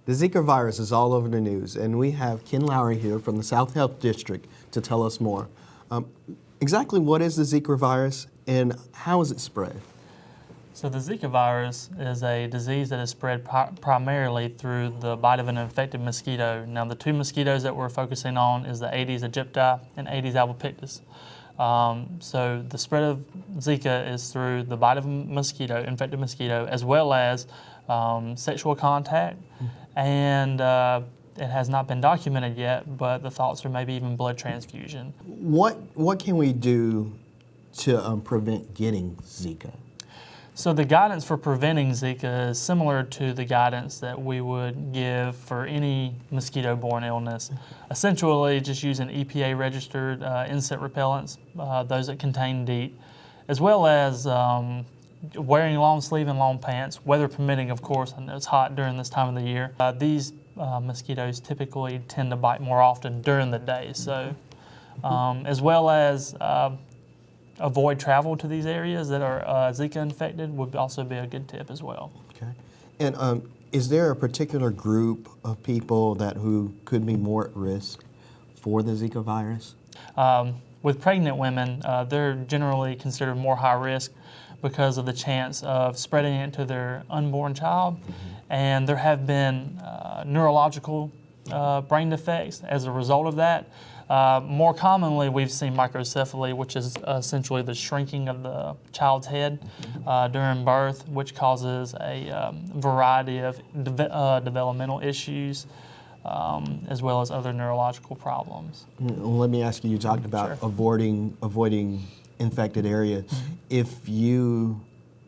The Zika virus is all over the news, and we have Ken Lowry here from the South Health District to tell us more. Exactly what is the Zika virus and how is it spread? So the Zika virus is a disease that is spread primarily through the bite of an infected mosquito. Now the two mosquitoes that we're focusing on is the Aedes aegypti and Aedes albopictus. So the spread of Zika is through the bite of a mosquito, infected mosquito, as well as sexual contact, and it has not been documented yet, but the thoughts are maybe even blood transfusion. What can we do to prevent getting Zika? So the guidance for preventing Zika is similar to the guidance that we would give for any mosquito-borne illness. Essentially, just using EPA-registered insect repellents, those that contain DEET, as well as wearing long sleeve and long pants, weather permitting, of course. I know it's hot during this time of the year. These mosquitoes typically tend to bite more often during the day, so as well as avoid travel to these areas that are Zika infected would also be a good tip as well. Okay. And is there a particular group of people who could be more at risk for the Zika virus? With pregnant women, they're generally considered more high risk because of the chance of spreading it to their unborn child. And there have been neurological brain defects as a result of that. More commonly, we've seen microcephaly, which is essentially the shrinking of the child's head during birth, which causes a variety of developmental issues, as well as other neurological problems. Let me ask you talked about avoiding infected areas. If you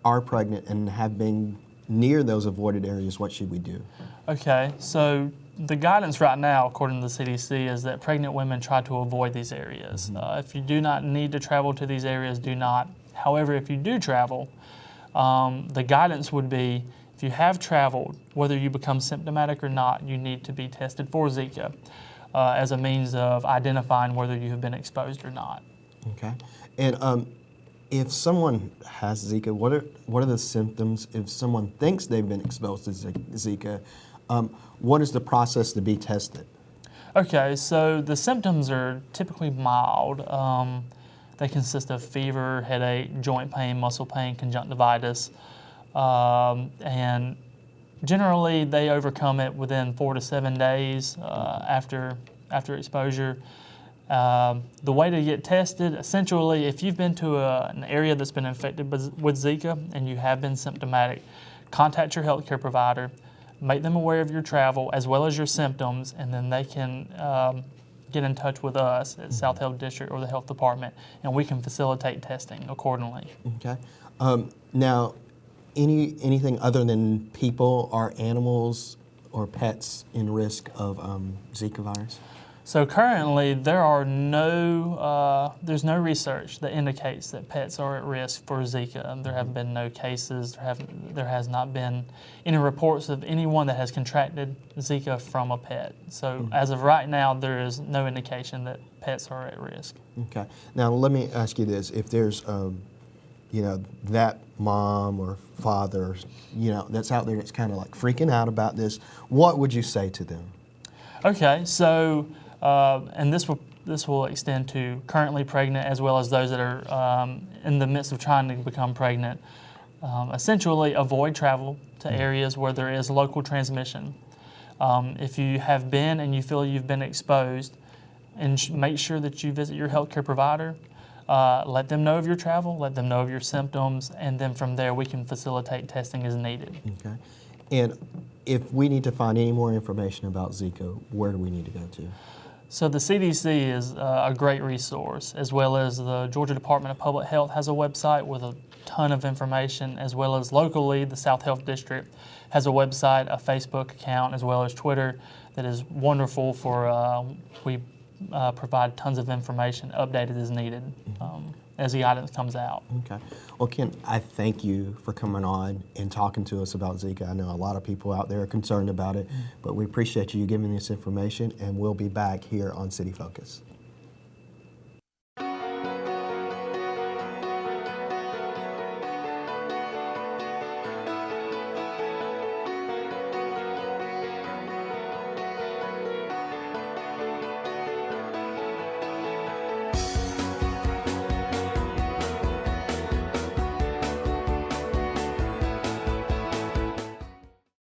are pregnant and have been near those avoided areas, what should we do? Okay, so the guidance right now, according to the CDC, is that pregnant women try to avoid these areas. If you do not need to travel to these areas, do not. However, if you do travel, the guidance would be if you have traveled, whether you become symptomatic or not, you need to be tested for Zika as a means of identifying whether you have been exposed or not. Okay. And if someone has Zika, what are the symptoms? If someone thinks they've been exposed to Zika, what is the process to be tested? Okay, so the symptoms are typically mild. They consist of fever, headache, joint pain, muscle pain, conjunctivitis, and generally they overcome it within 4 to 7 days after exposure. The way to get tested, essentially, if you've been to an area that's been infected with Zika and you have been symptomatic, contact your healthcare provider, make them aware of your travel as well as your symptoms, and then they can get in touch with us at South Health District or the Health Department, and we can facilitate testing accordingly. Okay. Now, anything other than people or animals or pets in risk of Zika virus? So currently, there's no research that indicates that pets are at risk for Zika. There have been no cases. There has not been any reports of anyone that has contracted Zika from a pet. So as of right now, there is no indication that pets are at risk. Okay. Now let me ask you this: if there's, that mom or father, that's out there that's kind of like freaking out about this, what would you say to them? Okay. So. And this will extend to currently pregnant as well as those that are in the midst of trying to become pregnant. Essentially, avoid travel to areas where there is local transmission. If you have been and you feel you've been exposed, and make sure that you visit your healthcare provider. Let them know of your travel, let them know of your symptoms, and then from there we can facilitate testing as needed. Okay. And if we need to find any more information about Zika, where do we need to go to? So the CDC is a great resource, as well as the Georgia Department of Public Health has a website with a ton of information, as well as locally the South Health District has a website, a Facebook account, as well as Twitter that is wonderful for, we provide tons of information updated as needed as the guidance comes out. Okay. Well, Ken, I thank you for coming on and talking to us about Zika. I know a lot of people out there are concerned about it, but we appreciate you giving this information, and we'll be back here on City Focus.